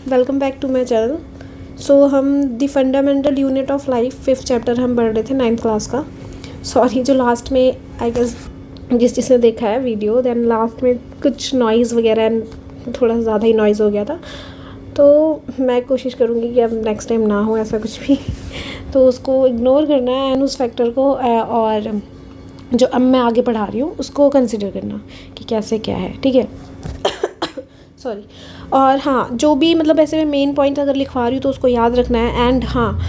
Welcome back to my channel. So हम the fundamental unit of life 5th chapter हम पढ़ रहे थे 9th क्लास का। सॉरी जो लास्ट में आई गेस जिसने देखा है वीडियो, देन लास्ट में कुछ नॉइज़ वगैरह थोड़ा ज़्यादा ही नॉइज़ हो गया था, तो मैं कोशिश करूँगी कि अब नेक्स्ट टाइम ना हो ऐसा कुछ भी। तो उसको इग्नोर करना है एंड उस फैक्टर को और जो अब मैं आगे पढ़ा रही हूँ उसको कंसिडर करना कि कैसे क्या है, ठीक है। सॉरी। और हाँ, जो भी मतलब ऐसे मैं मेन पॉइंट अगर लिखवा रही हूँ तो उसको याद रखना है। एंड हाँ,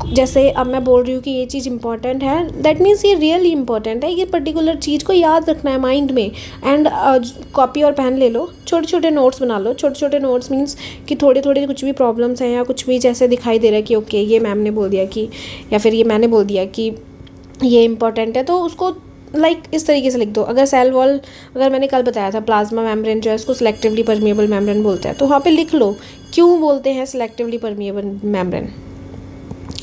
जैसे अब मैं बोल रही हूँ कि ये चीज़ इंपॉर्टेंट है, दैट मीन्स ये रियली इंपॉर्टेंट है, ये पर्टिकुलर चीज़ को याद रखना है माइंड में। एंड कॉपी और पेन ले लो, छोटे छोटे नोट्स बना लो। छोटे छोटे नोट्स मीन्स कि थोड़े थोड़े कुछ भी प्रॉब्लम्स हैं या कुछ भी जैसे दिखाई दे रहा है कि ओके ये मैम ने बोल दिया कि, या फिर ये मैंने बोल दिया कि ये इंपॉर्टेंट है, तो उसको इस तरीके से लिख दो। अगर सेल वॉल, अगर मैंने कल बताया था प्लाज्मा मेम्ब्रेन जो है उसको सिलेक्टिवली परमिएबल मेम्ब्रेन बोलते हैं, तो वहाँ पे लिख लो क्यों बोलते हैं सिलेक्टिवली परमिएबल मेम्ब्रेन,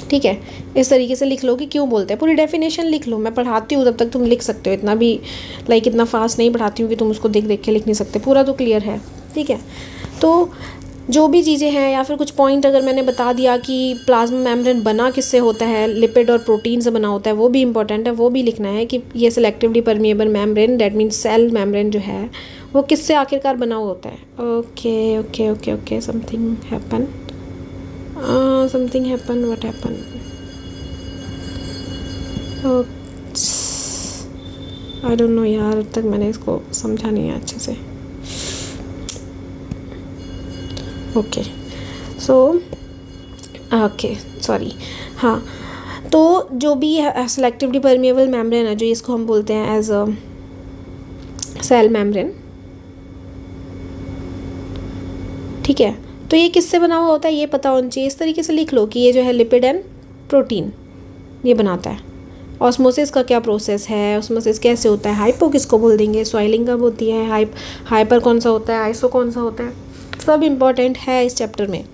ठीक है। इस तरीके से लिख लो कि क्यों बोलते हैं, पूरी डेफिनेशन लिख लो। मैं पढ़ाती हूँ तब तक तुम लिख सकते हो, इतना भी इतना फास्ट नहीं पढ़ाती हूँ कि तुम उसको देख देख के लिख नहीं सकते, पूरा तो क्लियर है, ठीक है। तो जो भी चीज़ें हैं या फिर कुछ पॉइंट अगर मैंने बता दिया कि प्लाज्मा मेम्ब्रेन बना किससे होता है, लिपिड और प्रोटीन से बना होता है, वो भी इंपॉर्टेंट है, वो भी लिखना है कि ये selectively permeable membrane that means cell membrane जो है वो किससे आखिरकार बना हुआ होता है। Okay okay okay okay something happen, what happen. I don't know यार, अब तक मैंने इसको समझा नहीं है अच्छे से। Okay sorry. हाँ, तो जो भी सेलेक्टिवली परमिएबल मेम्ब्रेन है, जो इसको हम बोलते हैं एज अ सेल मेम्ब्रेन, ठीक है। तो ये किससे बना हुआ होता है ये पता होना चाहिए। इस तरीके से लिख लो कि ये जो है लिपिड एंड प्रोटीन ये बनाता है। ऑस्मोसिस का क्या प्रोसेस है, ऑस्मोसिस कैसे होता है, हाइपो किसको बोल देंगे, सॉइलिंग कब होती है, हाइपर कौन सा होता है, आइसो कौन सा होता है, सब इम्पॉर्टेंट है इस चैप्टर में।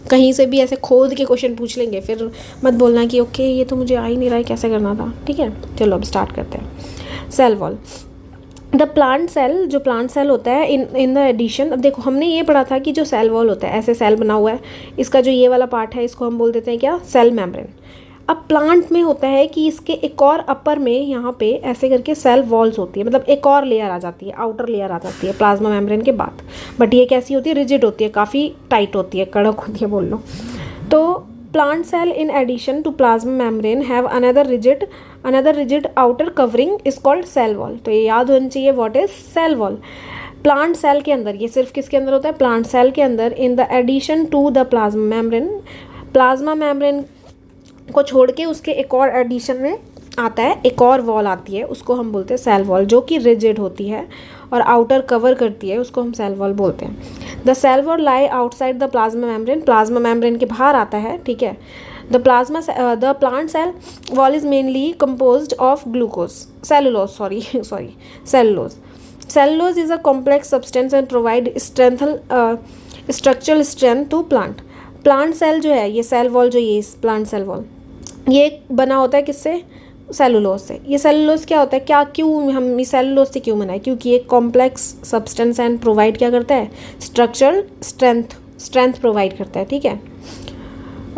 कहीं से भी ऐसे खोद के क्वेश्चन पूछ लेंगे, फिर मत बोलना कि ओके ये तो मुझे आ ही नहीं रहा है कैसे करना था, ठीक है। चलो अब स्टार्ट करते हैं। Cell wall, the plant cell, जो प्लांट सेल होता है इन द एडिशन। अब देखो हमने ये पढ़ा था कि जो सेल वॉल होता है ऐसे सेल बना हुआ है, इसका जो ये वाला पार्ट है इसको हम बोल देते हैं क्या, सेल मेम्ब्रेन। अब प्लांट में होता है कि इसके एक और अपर में यहाँ पे ऐसे करके सेल वॉल्स होती है, मतलब एक और लेयर आ जाती है, आउटर लेयर आ जाती है प्लाज्मा मेम्ब्रेन के बाद। बट ये कैसी होती है, रिजिड होती है, काफ़ी टाइट होती है, कड़क होती है बोल लो। तो plant cell in addition to plasma membrane have another rigid outer covering is called cell wall. तो ये याद होना चाहिए what is cell wall. Plant cell के अंदर, ये सिर्फ किसके अंदर होता है, प्लांट सेल के अंदर, in the addition to the plasma membrane को छोड़ के उसके एक और एडिशन में आता है, एक और वॉल आती है, उसको हम बोलते हैं सेल वॉल, जो कि रिजिड होती है और आउटर कवर करती है, उसको हम सेल वॉल बोलते हैं। The cell wall lie outside the plasma membrane, plasma membrane के बाहर आता है, ठीक है। The plant cell wall is mainly composed of cellulose is a complex substance and provide structural strength to plant cell जो है, ये सेल वॉल जो ये प्लांट सेल वॉल ये बना होता है किससे, सेलुलोज से। ये सेलुलोज क्या होता है, क्या क्यों हम इस सेलुलोज से क्यों बनाए, क्योंकि ये कॉम्प्लेक्स सब्सटेंस एंड प्रोवाइड क्या करता है, स्ट्रक्चरल स्ट्रेंथ प्रोवाइड करता है, ठीक है।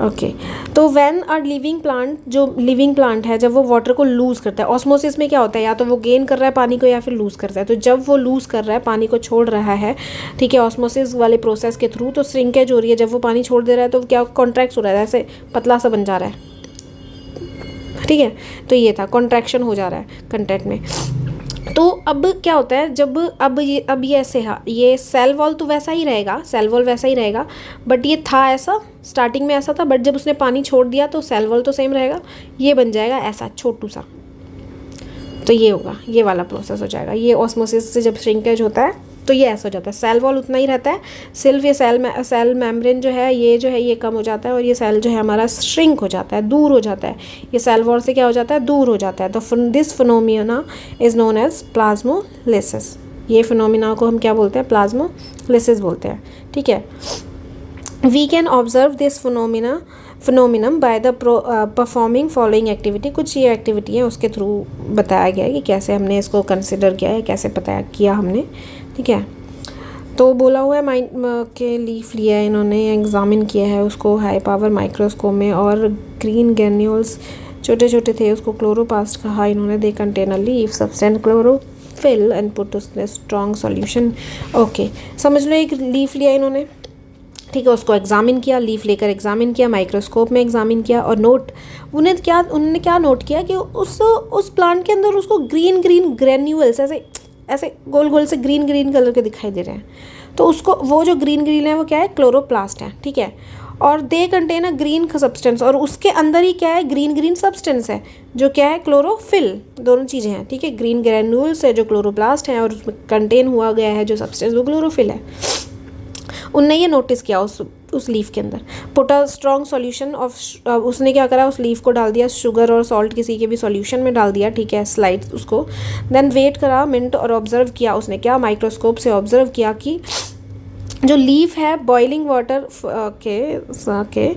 ओके तो व्हेन अ लिविंग प्लांट, जो लिविंग प्लांट है जब वो वाटर को लूज़ करता है, ऑस्मोसिस में क्या होता है, या तो वो गेन कर रहा है पानी को या फिर लूज़ करता है। तो जब वो लूज़ कर रहा है, पानी को छोड़ रहा है, ठीक है, ऑस्मोसिस वाले प्रोसेस के थ्रू, तो श्रिंकेज हो रही है। जब वो पानी छोड़ दे रहा है तो क्या कॉन्ट्रैक्ट हो रहा है, ऐसे पतला सा बन जा रहा है, ठीक है। तो ये था कॉन्ट्रैक्शन हो जा रहा है कंटेंट में। तो अब क्या होता है, जब अब ये ऐसे है, ये सेल वॉल तो वैसा ही रहेगा, सेल वॉल वैसा ही रहेगा, बट ये था ऐसा, स्टार्टिंग में ऐसा था, बट जब उसने पानी छोड़ दिया तो सेल वॉल तो सेम रहेगा, ये बन जाएगा ऐसा छोटू सा। तो ये होगा, ये वाला प्रोसेस हो जाएगा। ये ऑस्मोसिस से जब श्रिंकेज होता है तो ये ऐसा हो जाता है, सेल वॉल उतना ही रहता है, सिर्फ ये सेल मेम्ब्रेन जो है ये कम हो जाता है, और ये सेल जो है हमारा श्रिंक हो जाता है, दूर हो जाता है। ये सेल वॉल से क्या हो जाता है, दूर हो जाता है। तो this phenomena is known as plasmolysis. ये फिनोमिना को हम क्या बोलते हैं, प्लाज्मोलिसिस बोलते हैं, ठीक है। We can observe this phenomenon by the performing following activity. कुछ ये एक्टिविटी है उसके थ्रू बताया गया है कि कैसे हमने इसको कंसिडर किया है, कैसे पता किया हमने, ठीक है। तो बोला हुआ है माइंड के लीफ लिया है इन्होंने, एग्जामिन किया है उसको हाई पावर माइक्रोस्कोप में, और ग्रीन ग्रेन्यूल्स छोटे छोटे थे, उसको क्लोरोप्लास्ट कहा इन्होंने। They contain a leaf substance chlorophyll and put उसने स्ट्रॉन्ग सॉल्यूशन। ओके, समझ लो एक लीफ लिया इन्होंने, ठीक है, उसको एग्जामिन किया, लीफ लेकर एग्जामिन किया, माइक्रोस्कोप में एग्जामिन किया, और उन्होंने क्या नोट किया कि उस प्लांट के अंदर उसको ग्रीन ग्रीन ग्रेन्यूल्स ऐसे गोल गोल से ग्रीन ग्रीन कलर के दिखाई दे रहे हैं। तो उसको वो जो ग्रीन ग्रीन है वो क्या है, क्लोरोप्लास्ट है, ठीक है। और they contain a green substance, और उसके अंदर ही क्या है, ग्रीन ग्रीन सब्सटेंस है जो क्या है, क्लोरोफिल, दोनों चीज़ें हैं, ठीक है। ग्रीन ग्रेन्यूल्स है जो क्लोरोप्लास्ट है, और उसमें कंटेन हुआ गया है जो सब्सटेंस वो क्लोरोफिल है। उनने ये नोटिस किया उस लीफ के अंदर। Put a strong solution of, उसने क्या करा, उस लीफ को डाल दिया शुगर और सॉल्ट किसी के भी सॉल्यूशन में डाल दिया, ठीक है, स्लाइड उसको। देन वेट करा मिनट और ऑब्जर्व किया उसने, क्या, माइक्रोस्कोप से ऑब्जर्व किया कि जो लीफ है बॉइलिंग वाटर के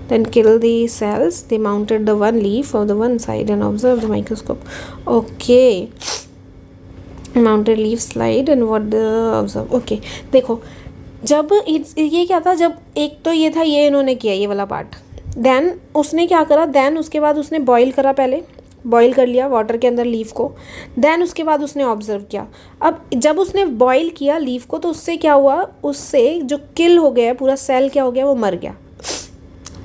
then kill the cells, they mounted the one leaf on the one side and observe the microscope. Okay, mounted leaf slide and what the observe. Okay, देखो जब ये क्या था, जब एक तो ये था, ये इन्होंने किया ये वाला पार्ट, देन उसने क्या करा, देन उसके बाद उसने बॉईल करा, पहले बॉईल कर लिया वाटर के अंदर लीफ को, देन उसके बाद उसने ऑब्जर्व किया। अब जब उसने बॉईल किया लीफ को तो उससे क्या हुआ, उससे जो किल हो गया पूरा सेल क्या हो गया, वो मर गया।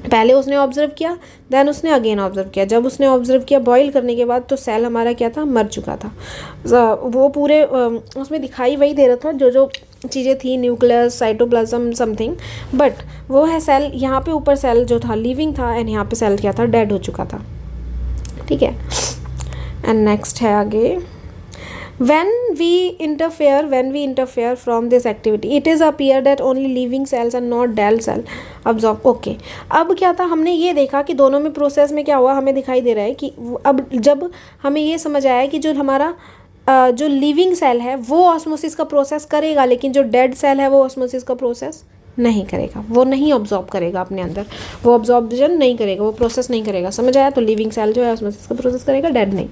पहले उसने ऑब्जर्व किया, देन उसने अगेन ऑब्जर्व किया। जब उसने ऑब्जर्व किया बॉईल करने के बाद तो सेल हमारा क्या था, मर चुका था। वो पूरे उसमें दिखाई वही दे रहा था जो चीज़ें थी, न्यूक्लियस, साइटोप्लाज्म समथिंग, बट वो है सेल, यहाँ पे ऊपर सेल जो था लिविंग था, एंड यहाँ पे सेल क्या था, डेड हो चुका था, ठीक है। एंड नेक्स्ट है आगे, when we interfere from this activity it is appear that only living cells and not dead cell absorb। Okay, अब क्या था, हमने ये देखा कि दोनों में प्रोसेस में क्या हुआ, हमें दिखाई दे रहा है कि अब जब हमें ये समझ आया कि जो हमारा जो लिविंग सेल है वो ऑस्मोसिस का प्रोसेस करेगा, लेकिन जो डेड सेल है वो ऑस्मोसिस का प्रोसेस नहीं करेगा, वो नहीं ऑब्जॉर्ब करेगा अपने अंदर, वो ऑब्जॉर्बन नहीं करेगा, वो प्रोसेस नहीं करेगा, समझ आया। तो लिविंग सेल जो है ऑस्मोसिस का प्रोसेस करेगा, डेड नहीं।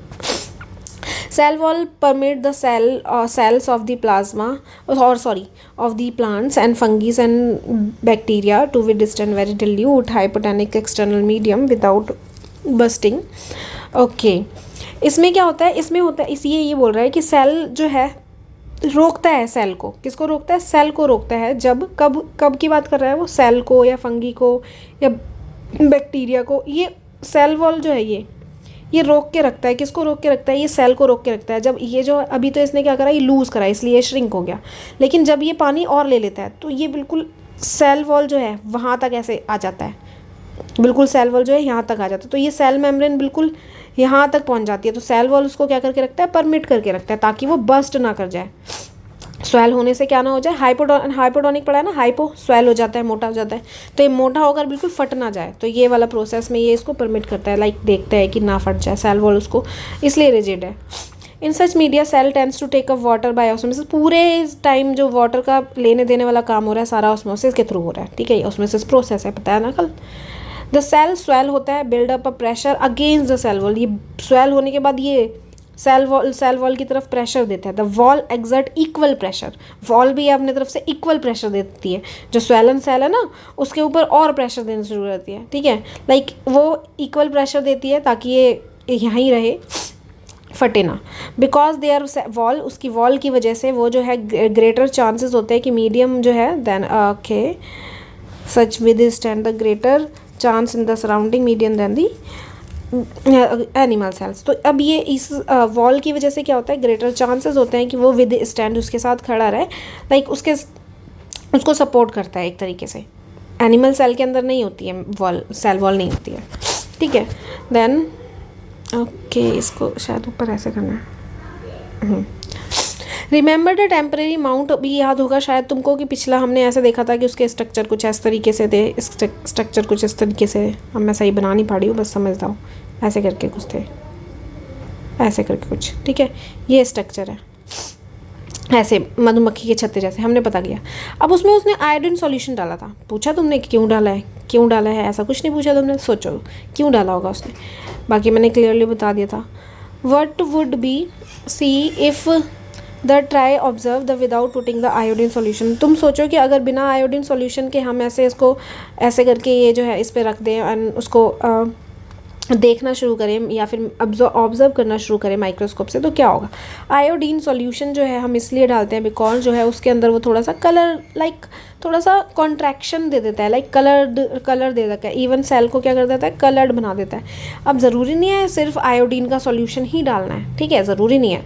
Cell wall permit the cells of the plasma, or sorry, of the plants and fungi and bacteria to withstand very dilute hypotonic external medium without bursting। Okay, इसमें क्या होता है, इसमें होता है इसलिए ये बोल रहा है कि सेल जो है रोकता है, सेल को, किसको रोकता है, सेल को रोकता है। जब कब की बात कर रहा है वो, सेल को या फंगी को या बैक्टीरिया को, ये सेल वॉल जो है ये रोक के रखता है। किसको रोक के रखता है, ये सेल को रोक के रखता है। जब ये जो अभी तो इसने क्या करा, ये लूज़ करा इसलिए ये श्रिंक हो गया, लेकिन जब ये पानी और ले लेता है तो ये बिल्कुल सेल वॉल जो है वहाँ तक ऐसे आ जाता है, बिल्कुल सेल वॉल जो है यहाँ तक आ जाता है। तो ये सेल मेम्ब्रेन बिल्कुल यहाँ तक पहुँच जाती है। तो सेल वॉल उसको क्या करके रखता है, परमिट करके रखता है, ताकि वो बस्ट ना कर जाए, स्वेल होने से क्या ना हो जाए। हाइपोटोनिक पड़ा है ना, हाइपो स्वेल हो जाता है, मोटा हो जाता है, तो ये मोटा होकर बिल्कुल फट ना जाए। तो ये वाला प्रोसेस में ये इसको परमिट करता है, लाइक देखता है कि ना फट जाए सेल वॉल, उसको इसलिए रिजिड है। In such media cell tends to take up water by osmosis. पूरे टाइम जो वाटर का लेने देने वाला काम हो रहा है सारा ऑस्मोसिस के थ्रू हो रहा है, ठीक है, ये ऑस्मोसिस प्रोसेस है, पता है ना कल। द सेल स्वेल होता है, build up a pressure against the cell wall. ये स्वेल होने के बाद ये सेल वॉल की तरफ प्रेशर देता है। The wall exert equal pressure, wall भी अपने तरफ से इक्वल प्रेशर देती है। जो स्वेलन सेल है ना उसके ऊपर और प्रेशर देने शुरू करती है, ठीक है, लाइक वो इक्वल प्रेशर देती है ताकि ये यहीं रहे, फटे ना। बिकॉज दे आर वॉल, उसकी वॉल की वजह से वो जो है ग्रेटर चांसेस होते हैं कि मीडियम जो है then okay such withstand the greater chance in the surrounding medium then the animal cells. तो अब ये इस वॉल की वजह से क्या होता है, ग्रेटर चांसेस होते हैं कि वो विद स्टैंड उसके साथ खड़ा रहे, लाइक उसको सपोर्ट करता है एक तरीके से। एनिमल सेल के अंदर नहीं होती है वॉल, सेल वॉल नहीं होती है, ठीक है। देन ओके, इसको शायद ऊपर ऐसे करना है। रिमेंबर द टेम्परेरी माउंट, भी याद होगा शायद तुमको कि पिछला हमने ऐसे देखा था कि उसके स्ट्रक्चर कुछ इस तरीके से थे, स्ट्रक्चर कुछ इस तरीके से, अब मैं सही बना नहीं पा रही हूँ, बस समझ जाओ, ऐसे करके कुछ थे, ऐसे करके कुछ, ठीक है, ये स्ट्रक्चर है, ऐसे मधुमक्खी के छत्ते जैसे, हमने पता किया। अब उसमें उसने आयोडीन सॉल्यूशन डाला था। पूछा तुमने कि क्यों डाला है, क्यों डाला है, ऐसा कुछ नहीं पूछा तुमने, सोचो क्यों डाला होगा उसने, बाकी मैंने क्लियरली बता दिया था। What would be see if the try observe the without putting the iodine solution. तुम सोचो कि अगर बिना आयोडीन सॉल्यूशन के हम ऐसे इसको ऐसे करके ये जो है इस पे रख दें एंड उसको देखना शुरू करें या फिर ऑब्जर्व करना शुरू करें माइक्रोस्कोप से, तो क्या होगा। आयोडीन सॉल्यूशन जो है हम इसलिए डालते हैं बिकॉज जो है उसके अंदर वो थोड़ा सा कलर थोड़ा सा कॉन्ट्रैक्शन दे देता है, कलर दे देता है, इवन सेल को क्या कर देता है, कलर्ड बना देता है। अब ज़रूरी नहीं है सिर्फ आयोडीन का सॉल्यूशन ही डालना है, ठीक है, ज़रूरी नहीं है।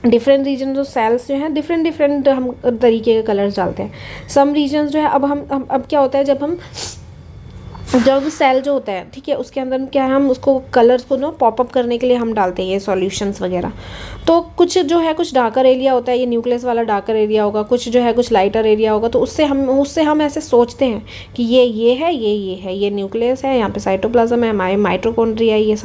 डिफरेंट रीजन जो सेल्स जो हैं डिफरेंट हम तरीके के कलर्स डालते हैं। सम रीजन्स जो है अब क्या होता है जब सेल जो होता है, ठीक है, उसके अंदर क्या है, हम उसको कलर्स को ना पॉपअप करने के लिए हम डालते हैं ये सॉल्यूशंस वगैरह। तो कुछ जो है कुछ डार्कर एरिया होता है, ये न्यूक्लियस वाला डार्कर एरिया होगा, कुछ जो है कुछ लाइटर एरिया होगा, तो उससे हम ऐसे सोचते हैं कि ये है, ये न्यूक्लियस है, यहाँ पे साइटोप्लाज्म है, माइटोकॉन्ड्रिया है, ये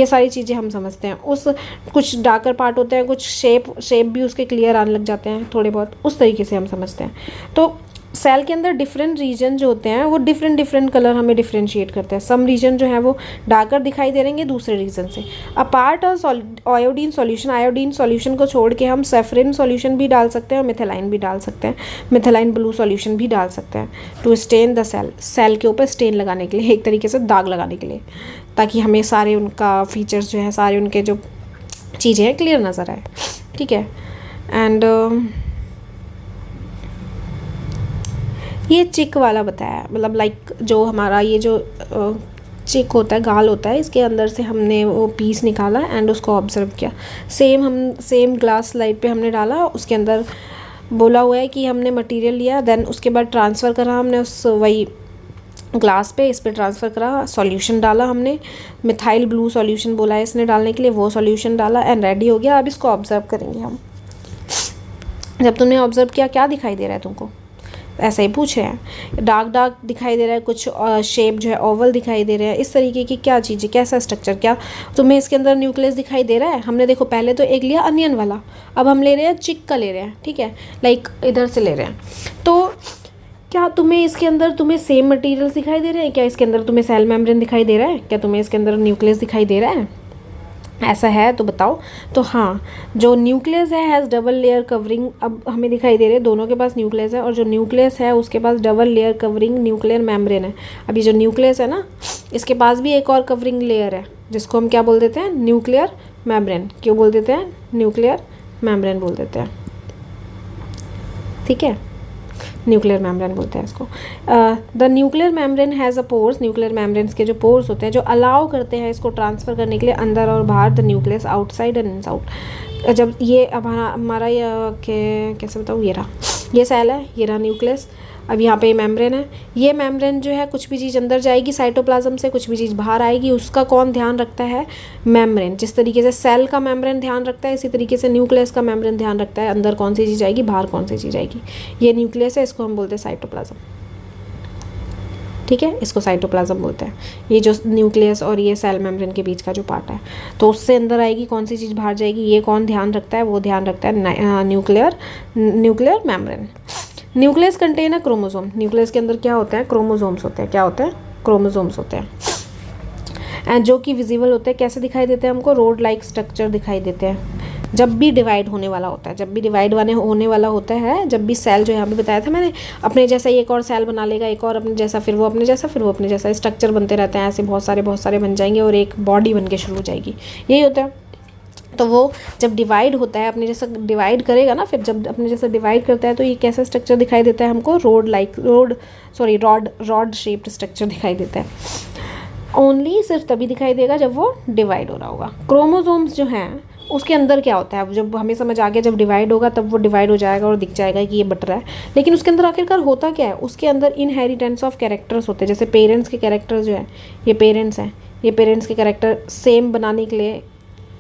सारी चीज़ें हम समझते हैं। उस कुछ डार्कर पार्ट होते हैं, कुछ शेप भी उसके क्लियर आने लग जाते हैं थोड़े बहुत, उस तरीके से हम समझते हैं। तो सेल के अंदर डिफरेंट रीजन जो होते हैं वो डिफरेंट कलर हमें डिफ्रेंशिएट करते हैं। सम रीजन जो है वो डार्कर दिखाई दे रहेंगे दूसरे रीजन से। अपार्ट आयोडीन सॉल्यूशन को छोड़ के हम सेफरिन सॉल्यूशन भी डाल सकते हैं और मिथाइलाइन भी डाल सकते हैं, मिथाइलाइन ब्लू सॉल्यूशन भी डाल सकते हैं टू स्टेन द सेल के ऊपर स्टेन लगाने के लिए, एक तरीके से दाग लगाने के लिए, ताकि हमें सारे उनका फीचर्स जो है, सारे उनके जो चीज़ें हैं क्लियर नज़र आए, ठीक है। एंड ये चिक वाला बताया, मतलब जो हमारा ये जो चिक होता है, गाल होता है, इसके अंदर से हमने वो पीस निकाला एंड उसको ऑब्जर्व किया। सेम ग्लास स्लाइड पे हमने डाला, उसके अंदर बोला हुआ है कि हमने मटेरियल लिया, देन उसके बाद ट्रांसफ़र करा हमने उस वही ग्लास पे, इस पे ट्रांसफ़र करा, सॉल्यूशन डाला हमने, मिथाइल ब्लू सॉल्यूशन बोला है इसने डालने के लिए, वो सॉल्यूशन डाला एंड रेडी हो गया। अब इसको ऑब्जर्व करेंगे हम। जब तुमने ऑब्जर्व किया क्या दिखाई दे रहा है तुमको, ऐसा ही पूछ रहे हैं। डार्क दिखाई दे रहा है, कुछ शेप जो है ओवल दिखाई दे रहा है, इस तरीके की क्या चीज़ है, कैसा स्ट्रक्चर, क्या तुम्हें इसके अंदर न्यूक्लियस दिखाई दे रहा है। हमने देखो पहले तो एक लिया अनियन वाला, अब हम ले रहे हैं चिक का ले रहे हैं, ठीक है, इधर से ले रहे हैं। तो क्या तुम्हें इसके अंदर सेम मटेरियल्स दिखाई दे रहे हैं, क्या इसके अंदर तुम्हें सेल मेम्ब्रेन दिखाई दे रहा है, क्या तुम्हें इसके अंदर न्यूक्लियस दिखाई दे रहा है, ऐसा है तो बताओ। तो हाँ, जो न्यूक्लियस है हैज़ डबल लेयर कवरिंग, अब हमें दिखाई दे रहे हैं, दोनों के पास न्यूक्लियस है, और जो न्यूक्लियस है उसके पास double layer covering nuclear membrane है। अब ये जो न्यूक्लियस है ना, इसके पास भी एक और कवरिंग लेयर है जिसको हम क्या बोल देते हैं, न्यूक्लियर मेम्ब्रेन। क्यों बोल देते हैं, न्यूक्लियर मेम्ब्रेन बोल देते हैं, ठीक है, न्यूक्लियर मेम्ब्रेन बोलते हैं इसको। The nuclear membrane has a pores, nuclear membranes के जो पोर्स होते हैं जो अलाउ करते हैं इसको ट्रांसफ़र करने के लिए अंदर और बाहर, the nucleus outside and inside. जब ये अब हमारा ये कैसे बताऊँ, ये सेल है, ये रहा न्यूक्लियस, अब यहाँ पे मेम्ब्रेन है, ये मेम्ब्रेन जो है कुछ भी चीज़ अंदर जाएगी साइटोप्लाज्म से, कुछ भी चीज़ बाहर आएगी, उसका कौन ध्यान रखता है, मेम्ब्रेन। जिस तरीके से सेल का मेम्ब्रेन ध्यान रखता है, इसी तरीके से न्यूक्लियस का मेम्ब्रेन ध्यान रखता है अंदर कौन सी चीज़ आएगी, बाहर कौन सी चीज़ आएगी। ये न्यूक्लियस है, इसको हम बोलते हैं साइटोप्लाज्म, ठीक है, इसको साइटोप्लाज्म बोलते हैं। ये जो न्यूक्लियस और ये सेल मेम्ब्रेन के बीच का जो पार्ट है, तो उससे अंदर आएगी कौन सी चीज़, बाहर जाएगी, ये कौन ध्यान रखता है, वो ध्यान रखता है nuclear membrane. Nucleus contain a chromosome, nucleus के अंदर क्या होता है, क्रोमोसोम्स होते हैं। क्या होते हैं, क्रोमोसोम्स होते हैं, एंड जो कि विजिबल होते हैं, कैसे दिखाई देते हैं हमको, रोड लाइक स्ट्रक्चर दिखाई देते हैं जब भी डिवाइड होने वाला होता है, जब भी सेल जो है अभी बताया था मैंने, अपने जैसा एक और सेल बना लेगा, एक और अपने जैसा, फिर वो अपने जैसा, फिर वो अपने जैसा, स्ट्रक्चर बनते रहते हैं, ऐसे बहुत सारे बन जाएंगे और एक बॉडी बन के शुरू हो जाएगी, यही होता है। तो वो जब डिवाइड होता है, अपने जैसा डिवाइड करेगा ना, फिर जब अपने जैसा डिवाइड करता है तो ये कैसा स्ट्रक्चर दिखाई देता है हमको, रॉड शेप्ड स्ट्रक्चर दिखाई देता है। ओनली सिर्फ तभी दिखाई देगा जब वो डिवाइड हो रहा होगा। क्रोमोसोम्स जो हैं उसके अंदर क्या होता है, जब हमें समझ आ गया जब डिवाइड होगा तब वो डिवाइड हो जाएगा और दिख जाएगा कि ये बट रहा है, लेकिन उसके अंदर आखिरकार होता क्या है, उसके अंदर इनहेरिटेंस ऑफ कैरेक्टर्स होते हैं। जैसे पेरेंट्स के कैरेक्टर जो है, ये पेरेंट्स हैं, ये पेरेंट्स के कैरेक्टर सेम बनाने के लिए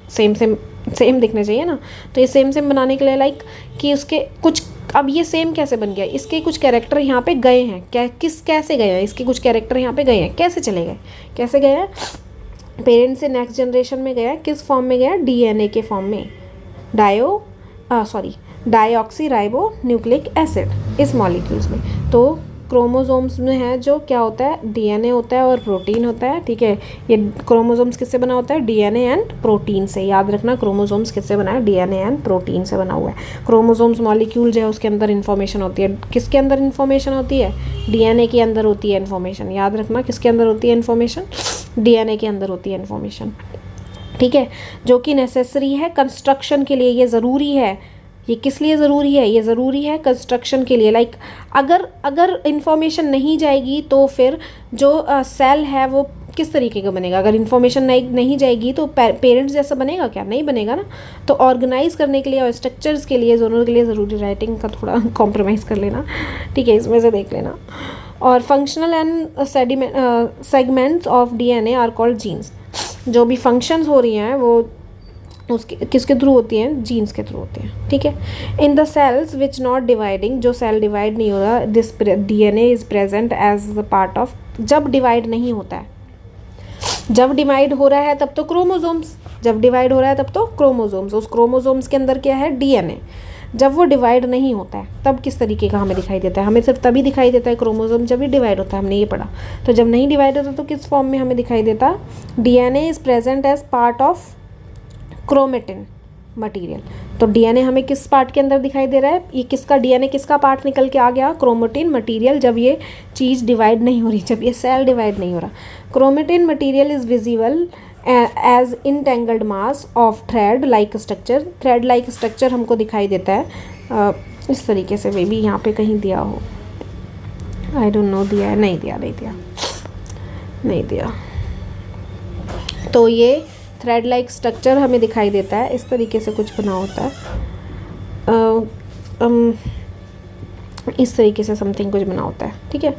सेम दिखने चाहिए ना, तो ये सेम बनाने के लिए कि उसके कुछ, अब ये सेम कैसे बन गया, इसके कुछ कैरेक्टर यहाँ पे गए हैं, कैसे गए हैं, इसके कुछ कैरेक्टर यहाँ पे गए हैं, कैसे चले गए, कैसे गए हैं, पेरेंट्स से नेक्स्ट जनरेशन में गया, किस फॉर्म में गया, डीएनए के फॉर्म में, डाईऑक्सी राइबो न्यूक्लिक एसिड, इस मॉलिक्यूल्स में। तो क्रोमोसोम्स में है जो क्या होता है, डीएनए होता है और प्रोटीन होता है, ठीक है। ये क्रोमोसोम्स किससे बना होता है, डीएनए एंड प्रोटीन से। याद रखना क्रोमोसोम्स किससे बना है, डीएनए एंड प्रोटीन से बना हुआ है। क्रोमोसोम्स मॉलिक्यूल जो है उसके अंदर इन्फॉर्मेशन होती है। किसके अंदर इन्फॉर्मेशन होती है, डीएनए के अंदर होती है इन्फॉर्मेशन। याद रखना किसके अंदर होती है इन्फॉर्मेशन, डीएनए के अंदर होती है इन्फॉर्मेशन, ठीक है। जो कि नेसेसरी है कंस्ट्रक्शन के लिए, ये ज़रूरी है। ये किस लिए ज़रूरी है, ये ज़रूरी है कंस्ट्रक्शन के लिए। लाइक अगर इन्फॉर्मेशन नहीं जाएगी तो फिर जो सेल है वो किस तरीके का बनेगा। अगर इन्फॉर्मेशन नहीं जाएगी तो पेरेंट्स जैसा बनेगा क्या, नहीं बनेगा ना। तो ऑर्गेनाइज करने के लिए और स्ट्रक्चर्स के लिए, दोनों के लिए ज़रूरी, राइटिंग का थोड़ा कॉम्प्रोमाइज़ कर लेना, ठीक है, इसमें से देख लेना। और functional and segments of DNA are called genes. जो भी फंक्शंस हो रही हैं वो उसके किसके थ्रू होती हैं, जीन्स के थ्रू होती हैं, ठीक है। In the cells which not dividing, जो सेल डिवाइड नहीं हो रहा, this DNA is present as the part of. जब डिवाइड नहीं होता है, जब डिवाइड हो रहा है तब तो क्रोमोसोम्स, जब डिवाइड हो रहा है तब तो क्रोमोसोम्स। उस क्रोमोसोम्स के अंदर क्या है, डीएनए। जब वो डिवाइड नहीं होता है तब किस तरीके का हमें दिखाई देता है, हमें सिर्फ तभी दिखाई देता है क्रोमोसोम जब ही डिवाइड होता है, हमने ये पढ़ा। तो जब नहीं डिवाइड होता तो किस फॉर्म में हमें दिखाई देता, DNA is present as part of chromatin material. तो डीएनए हमें किस पार्ट के अंदर दिखाई दे रहा है, ये किसका डीएनए किसका पार्ट निकल के आ गया, क्रोमेटिन मटेरियल। जब ये चीज़ डिवाइड नहीं हो रही, जब ये सेल डिवाइड नहीं हो रहा, chromatin material is visible as entangled mass of thread like structure. Thread like structure हमको दिखाई देता है इस तरीके से। मे बी यहाँ पे कहीं दिया हो, आई डोंट नो, दिया है, नहीं दिया, नहीं दिया। तो ये थ्रेड लाइक स्ट्रक्चर हमें दिखाई देता है, इस तरीके से कुछ बना होता है, इस तरीके से समथिंग कुछ बना होता है, ठीक है।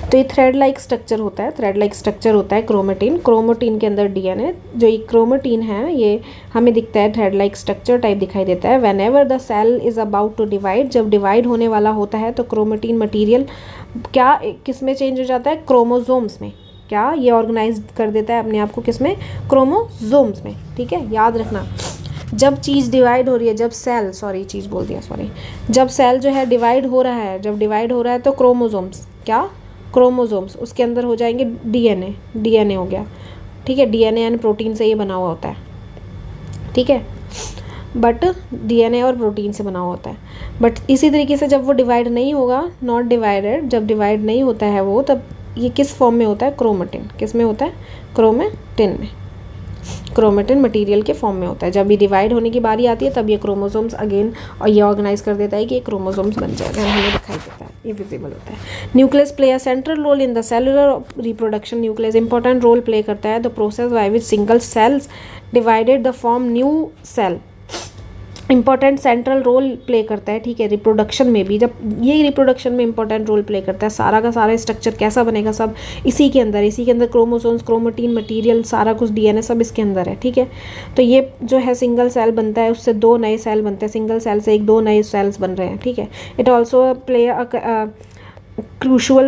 तो ये थ्रेड लाइक स्ट्रक्चर होता है, थ्रेड लाइक स्ट्रक्चर होता है क्रोमेटिन। क्रोमेटिन के अंदर डीएनए, जो ये क्रोमेटिन है ये हमें दिखता है थ्रेड लाइक स्ट्रक्चर टाइप दिखाई देता है। Whenever the cell is about to divide, जब डिवाइड होने वाला होता है तो क्रोमेटिन मटीरियल क्या किस में चेंज हो जाता है, क्रोमोसोम्स में। क्या ये ऑर्गेनाइज कर देता है अपने आप को, किस में, क्रोमोसोम्स में, ठीक है। याद रखना जब चीज़ डिवाइड हो रही है, जब सेल, जब सेल जो है डिवाइड हो रहा है, जब डिवाइड हो रहा है तो क्रोमोसोम्स, क्या, क्रोमोसोम्स, उसके अंदर हो जाएंगे डीएनए हो गया, ठीक है। डीएनए एंड प्रोटीन से ये बना हुआ होता है, ठीक है। बट डीएनए और प्रोटीन से बना हुआ होता है। बट इसी तरीके से जब वो डिवाइड नहीं होगा, नॉट डिवाइडेड, जब डिवाइड नहीं होता है वो, तब ये किस फॉर्म में होता है, क्रोमेटिन। किस में होता है, क्रोमेटिन में, क्रोमेटिन मटेरियल के फॉर्म में होता है। जब ये डिवाइड होने की बारी आती है तब ये क्रोमोसोम्स अगेन, और ये ऑर्गेनाइज कर देता है कि ये क्रोमोसोम्स बन जाएगा, हमें दिखाई देता है, ये विजिबल होता है। Nucleus play a central role in the cellular reproduction. Nucleus important role play करता है the process by which single cells divided the form new cell. Important central role play करता है, ठीक है, रिप्रोडक्शन में भी। जब ये रिप्रोडक्शन में इंपॉर्टेंट रोल प्ले करता है, सारा का सारा स्ट्रक्चर कैसा बनेगा, सब इसी के अंदर क्रोमोसोम्स, क्रोमेटिन मटेरियल, सारा कुछ डीएनए सब इसके अंदर है, ठीक है। तो ये जो है सिंगल सेल बनता है, उससे 2 नए सेल बनते हैं, सिंगल सेल से 2 नए सेल्स बन रहे हैं, ठीक है। It also play crucial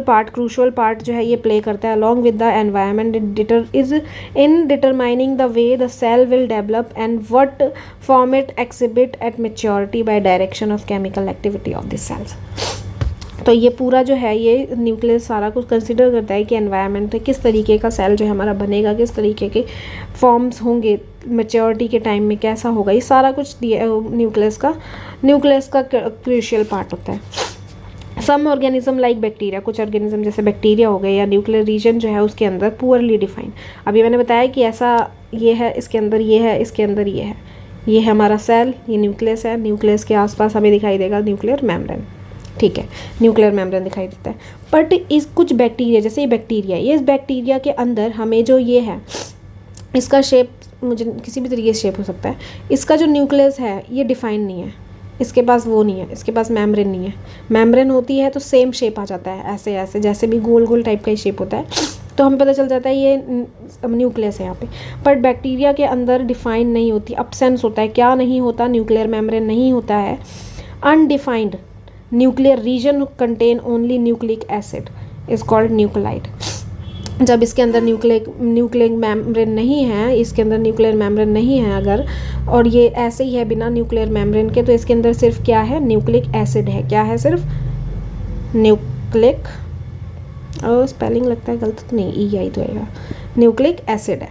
part जो है ये प्ले करता है along with the environment is in determining the way the cell will develop and what form it exhibit at maturity by direction of chemical activity of this cells. तो ये पूरा जो है ये न्यूक्लियस सारा कुछ कंसिडर करता है कि एनवायरनमेंट किस तरीके का सेल जो है हमारा बनेगा, किस तरीके के फॉर्म्स होंगे, मैच्योरिटी के टाइम में कैसा होगा, ये सारा कुछ न्यूक्लियस का क्रूशियल पार्ट होता है। सम ऑर्गेनिज्म लाइक बैक्टीरिया, कुछ ऑर्गेनिज्म जैसे बैक्टीरिया हो गए या न्यूक्लियर रीजन जो है उसके अंदर पुअरली डिफाइंड। अभी मैंने बताया कि ऐसा ये है, इसके अंदर ये है, इसके अंदर ये है, ये है हमारा सेल, ये न्यूक्लियस है, न्यूक्लियस के आसपास हमें दिखाई देगा न्यूक्लियर मेम्ब्रेन, ठीक है, न्यूक्लियर मेम्ब्रेन दिखाई देता है। बट इस कुछ बैक्टीरिया, जैसे ये बैक्टीरिया, ये इस बैक्टीरिया के अंदर हमें जो ये है, इसका शेप मुझे किसी भी तरीके से शेप हो सकता है, इसका जो न्यूक्लियस है ये डिफाइन नहीं है, इसके पास वो नहीं है, इसके पास मेम्ब्रेन नहीं है। मेम्ब्रेन होती है तो सेम शेप आ जाता है, ऐसे ऐसे जैसे भी गोल गोल टाइप का ही शेप होता है, तो हमें पता चल जाता है ये न्यूक्लियस है यहाँ पे। बट बैक्टीरिया के अंदर डिफाइन नहीं होती, अब्सेंस होता है, क्या नहीं होता, न्यूक्लियर मेम्ब्रेन नहीं होता है, undefined nuclear region contain only nucleic acid is called nuclide. जब इसके अंदर न्यूक्लियर मेम्ब्रेन नहीं है, इसके अंदर न्यूक्लियर मेम्ब्रेन नहीं है अगर, और ये ऐसे ही है बिना न्यूक्लियर मेम्ब्रेन के, तो इसके अंदर सिर्फ क्या है, न्यूक्लिक एसिड है। क्या है, सिर्फ न्यूक्लिक और स्पेलिंग लगता है गलत तो नहीं, ई आई तो आएगा। न्यूक्लिक एसिड है,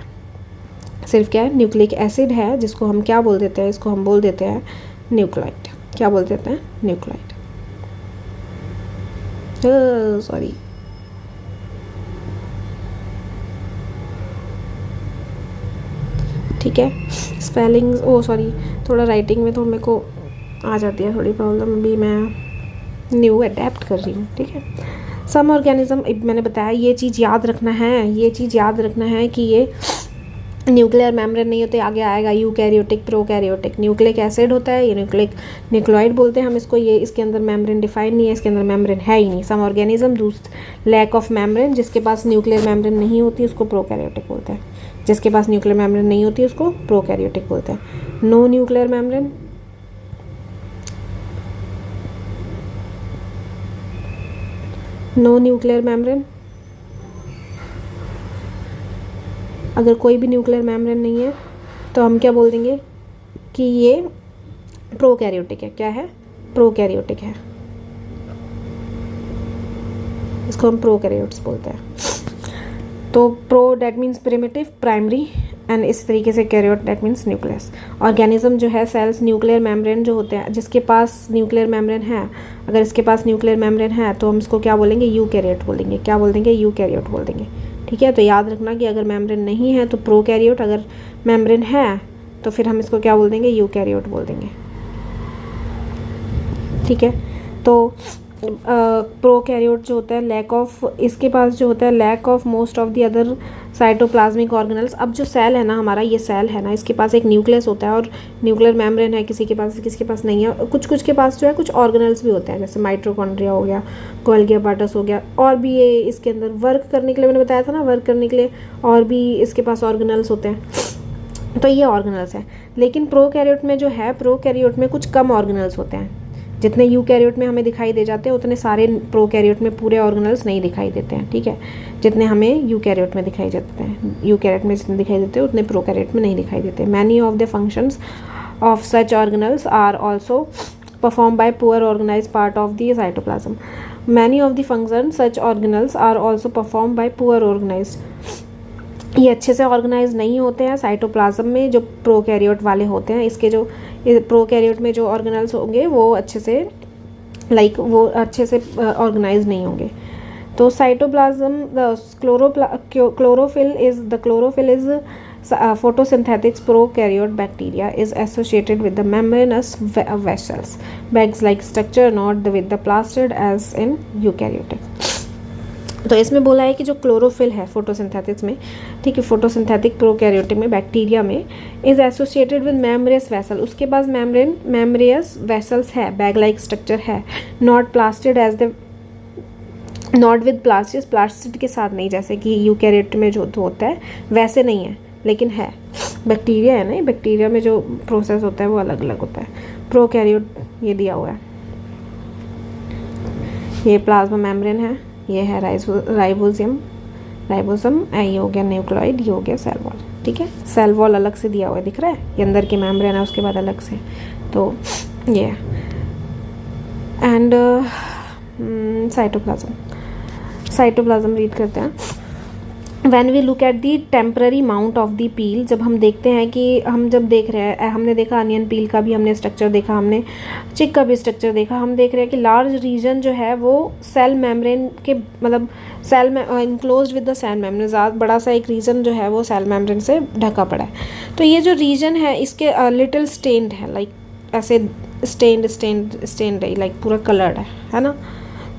सिर्फ क्या है, न्यूक्लिक एसिड है, जिसको हम क्या बोल देते हैं, इसको हम बोल देते हैं न्यूक्लाइड। क्या बोल देते हैं, न्यूक्लाइड। सॉरी, ठीक है। स्पेलिंग, ओ सॉरी, थोड़ा राइटिंग में तो मेरे को आ जाती है थोड़ी प्रॉब्लम, अभी मैं न्यू अडेप्ट कर रही हूँ, ठीक है। सम ऑर्गेनिज्म, मैंने बताया ये चीज़ याद रखना है, ये चीज़ याद रखना है कि ये न्यूक्लियर मेम्ब्रेन नहीं होते, आगे आएगा यूकैरियोटिक, प्रोकैरियोटिक। न्यूक्लिक एसिड होता है, ये न्यूक्लियोइड बोलते हैं हम इसको। ये इसके अंदर मेम्ब्रेन डिफाइन नहीं है, इसके अंदर मेम्ब्रेन है ही नहीं। Some organism lack of membrane, जिसके पास न्यूक्लियर मेम्ब्रेन नहीं होती उसको प्रोकैरियोटिक बोलते हैं। जिसके पास न्यूक्लियर मेम्ब्रेन नहीं होती उसको प्रोकैरियोटिक बोलते हैं। No nuclear membrane, no nuclear membrane, अगर कोई भी न्यूक्लियर मेम्ब्रेन नहीं है तो हम क्या बोल देंगे कि ये प्रोकैरियोटिक है। क्या है, प्रोकैरियोटिक है, इसको हम प्रोकैरियोट्स बोलते हैं। तो pro that means primitive, primary, and इस तरीके से कैरियोट डेट मीन्स न्यूक्लियस। ऑर्गेनिज्म जो है, सेल्स, न्यूक्लियर मेम्ब्रेन जो होते हैं, जिसके पास न्यूक्लियर मेम्ब्रेन है, अगर इसके पास न्यूक्लियर मेम्ब्रेन है तो हम इसको क्या बोलेंगे, यूकैरियोट बोलेंगे। क्या बोल देंगे, यूकैरियोट बोल देंगे, ठीक है। तो याद रखना कि अगर मेम्ब्रेन नहीं है तो प्रोकैरियोट, अगर मेम्ब्रेन है तो फिर हम इसको क्या बोल देंगे, यूकैरियोट बोल देंगे, ठीक है। तो प्रोकैरियोट जो होता है, लैक ऑफ, इसके पास जो होता है lack of most of the other cytoplasmic organelles. अब जो सेल है ना हमारा, ये सेल है ना, इसके पास एक न्यूक्लियस होता है और न्यूक्लियर मेम्ब्रेन है, किसी के पास नहीं है। कुछ कुछ के पास जो है कुछ ऑर्गेनल्स भी होते हैं, जैसे माइटोकॉन्ड्रिया हो गया, गोल्गी अपार्टस हो गया, और भी ये इसके अंदर वर्क करने के लिए, मैंने बताया था ना, वर्क करने के लिए और भी इसके पास ऑर्गेनल्स होते हैं। तो ये ऑर्गेनल्स हैं। लेकिन प्रोकैरियोट में जो है, प्रोकैरियोट में कुछ कम ऑर्गेनल्स होते हैं। जितने यूकैरियोट में हमें दिखाई दे जाते हैं उतने सारे प्रोकैरियोट में पूरे ऑर्गेनल्स नहीं दिखाई देते हैं, ठीक है। जितने हमें यूकैरियोट में दिखाई देते हैं, यूकैरियोट में जितने दिखाई देते हैं उतने प्रोकैरियोट में नहीं दिखाई देते। Many of the functions of such organelles are also perform by poor organized part of the cytoplasm. Many of the function such organelles are also perform by poor organized. ये अच्छे से ऑर्गेनाइज नहीं होते हैं साइटोप्लाज्म में, जो prokaryote वाले होते हैं। इसके जो प्रोकैरियोट में जो ऑर्गेनल्स होंगे वो अच्छे से वो अच्छे से ऑर्गेनाइज नहीं होंगे। तो cytoplasm, the chlorophyll is photosynthetic prokaryote bacteria is associated with the membranous vessels, bags like structure, not with the plastids as in eukaryotic। तो इसमें बोला है कि जो क्लोरोफिल है फोटोसिंथेटिक्स में, ठीक है, फोटोसिंथेटिक प्रोकैरियोटिक में, बैक्टीरिया में, is associated with membranes vessel, उसके पास मेम्ब्रेस वेसल्स है, बैग लाइक स्ट्रक्चर है, not plastid as the, not with plastid, plastid के साथ नहीं, जैसे कि यूकैरियोट में जो होता है वैसे नहीं है, लेकिन है। बैक्टीरिया है ना, बैक्टीरिया में जो प्रोसेस होता है वो अलग अलग होता है। प्रोकैरियोट ये दिया हुआ है, ये प्लाज्मा मेम्ब्रेन है, ये है राइबोसोम, ये हो गया न्यूक्लियोइड, ये हो गया सेल वॉल, ठीक है। सेल वॉल अलग से दिया हुआ है, दिख रहा है, ये अंदर के मेम्ब्रेन है, उसके बाद अलग से, तो ये है। एंड साइटोप्लाज्म रीड करते हैं। When we look at the temporary mount of the peel, जब हम देखते हैं कि हम जब देख रहे हैं, हमने देखा अनियन पील का भी हमने स्ट्रक्चर देखा, हमने चिक का भी स्ट्रक्चर देखा, हम देख रहे हैं कि लार्ज रीजन जो है वो सेल मेम्ब्रेन के, मतलब सेल में enclosed with the cell membrane, ज़्यादा बड़ा सा एक रीजन जो है वो सेल मेम्ब्रेन से ढका पड़ा है। तो ये जो रीजन है इसके लिटिल स्टेन्ड है, लाइक ऐसे स्टेन्ड है, लाइक पूरा कलर्ड है ना।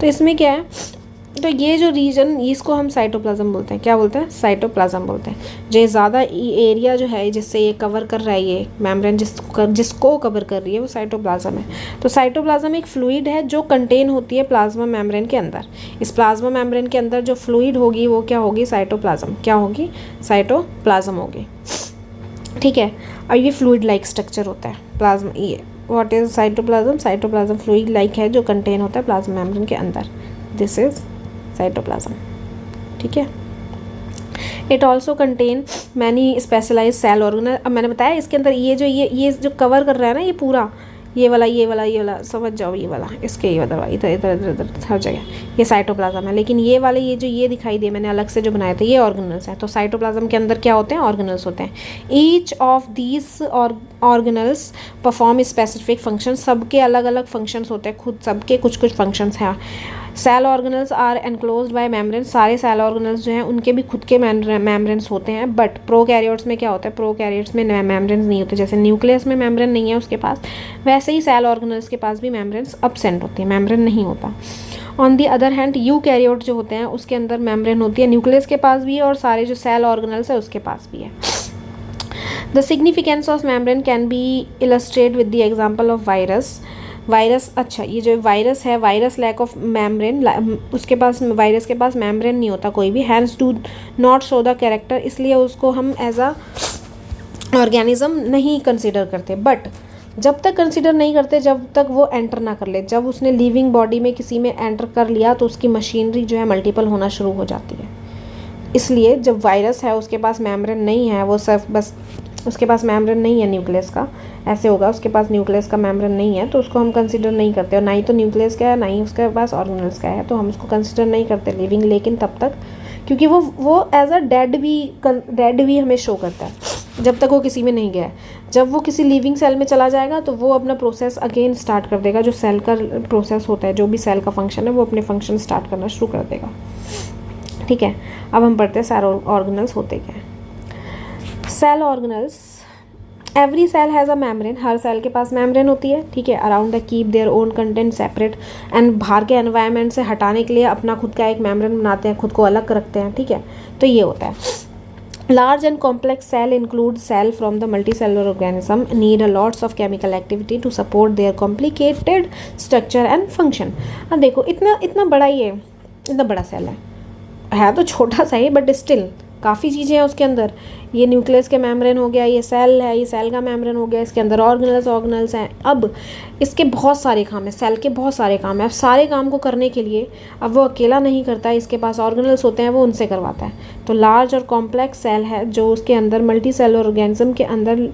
तो इसमें क्या है, तो ये जो रीजन, इसको हम साइटोप्लाज्म बोलते हैं। क्या बोलते हैं, साइटोप्लाज्म बोलते हैं। जो ज़्यादा एरिया जो है जिससे ये कवर कर रहा है, ये मेम्ब्रेन जिसको कवर कर रही है, वो साइटोप्लाज्म है। तो साइटोप्लाज्म एक फ्लूइड है जो कंटेन होती है प्लाज्मा मेम्ब्रेन के अंदर। इस प्लाज्मा मेम्ब्रेन के अंदर जो फ्लूइड होगी वो क्या होगी, साइटोप्लाज्म। क्या होगी, साइटोप्लाज्म होगी, ठीक है। और ये फ्लूइड लाइक स्ट्रक्चर होता है प्लाज्मा। ये what is cytoplasm, cytoplasm fluid like है जो कंटेन होता है प्लाज्मा मेम्ब्रेन के अंदर। दिस इज साइटोप्लाज्म, ठीक है। It also contain many specialize cell organelle. अब मैंने बताया इसके अंदर ये जो कवर कर रहा है ना, ये पूरा ये वाला समझ जाओ, ये वाला इसके ये वाला इधर इधर इधर इधर हर जगह ये साइटोप्लाज्म है। लेकिन ये वाले ये जो ये दिखाई दिए मैंने अलग से जो बनाए थे ये ऑर्गेनल्स हैं। तो साइटोप्लाज्म के अंदर क्या होते हैं? ऑर्गेनल्स होते हैं। Each of these organelles perform specific function, सबके अलग अलग फंक्शंस होते हैं, खुद सबके कुछ कुछ फंक्शंस हैं। Cell organelles are enclosed by membrane, सारे सेल ऑर्गेनल्स जो हैं उनके भी खुद के मेम्ब्रेन्स होते हैं। बट प्रोकैरियोट्स में क्या होता है? प्रोकैरियोट्स में मेम्ब्रेन्स नहीं होते। जैसे न्यूक्लियस में मेम्ब्रेन नहीं है उसके पास, वैसे ही सेल ऑर्गेनल्स के पास भी मेम्ब्रेन्स अब्सेंट होती है, मेम्ब्रेन नहीं होता। On the other hand eukaryote जो होते हैं उसके अंदर मेम्ब्रेन होती है, न्यूक्लियस के पास भी है और सारे जो सेल ऑर्गेनल्स है उसके पास भी है। The significance of membrane can be illustrate with the example of virus. अच्छा, ये जो वायरस है, वायरस लैक ऑफ मेम्ब्रेन, उसके पास वायरस के पास मेम्ब्रेन नहीं होता कोई भी, hence do not show the character, इसलिए उसको हम एज अ ऑर्गेनिज्म नहीं कंसिडर करते। बट जब तक कंसिडर नहीं करते जब तक वो एंटर ना कर ले, जब उसने लिविंग बॉडी में किसी में एंटर कर लिया तो उसकी मशीनरी जो है मल्टीपल होना शुरू हो जाती है। इसलिए जब वायरस है उसके पास मेम्ब्रेन नहीं है, वो सिर्फ बस उसके पास मेम्ब्रेन नहीं है न्यूक्लियस का, ऐसे होगा उसके पास न्यूक्लियस का मेम्ब्रेन नहीं है तो उसको हम कंसिडर नहीं करते, और ना ही तो न्यूक्लियस का है ना ही उसके पास ऑर्गेनल्स का है, तो हम उसको कंसिडर नहीं करते लिविंग। लेकिन तब तक क्योंकि वो एज अ डेड भी हमें शो करता है जब तक वो किसी में नहीं गया है। जब वो किसी लिविंग सेल में चला जाएगा तो वो अपना प्रोसेस अगेन स्टार्ट कर देगा, जो सेल का प्रोसेस होता है, जो भी सेल का फंक्शन है वो अपने फंक्शन स्टार्ट करना शुरू कर देगा। ठीक है, अब हम पढ़ते हैं सेल ऑर्गेनल्स होते क्या हैं। Cell organelles, every cell has a membrane, हर सेल के पास मेम्ब्रेन होती है। ठीक है, around the keep their own content separate, and बाहर के एनवायरनमेंट से हटाने के लिए अपना खुद का एक मेम्ब्रेन बनाते हैं, खुद को अलग रखते हैं। ठीक है, तो ये होता है। Large and complex cell include cell from the multicellular organism need a lots of chemical activity to support their complicated structure and function। अब देखो इतना बड़ा ये इतना बड़ा सेल है तो छोटा सा ही, बट स्टिल काफ़ी चीज़ें हैं उसके अंदर। ये न्यूक्लियस के मेम्ब्रेन हो गया, ये सेल है, ये सेल का मेम्ब्रेन हो गया, इसके अंदर ऑर्गेनल्स हैं। अब इसके बहुत सारे काम हैं, सेल के बहुत सारे काम हैं। अब सारे काम को करने के लिए अब वो अकेला नहीं करता है, इसके पास ऑर्गेनल्स होते हैं, वो उनसे करवाता है। तो लार्ज और कॉम्प्लेक्स सेल है जो उसके अंदर मल्टी सेलुलर ऑर्गेनिज्म के अंदर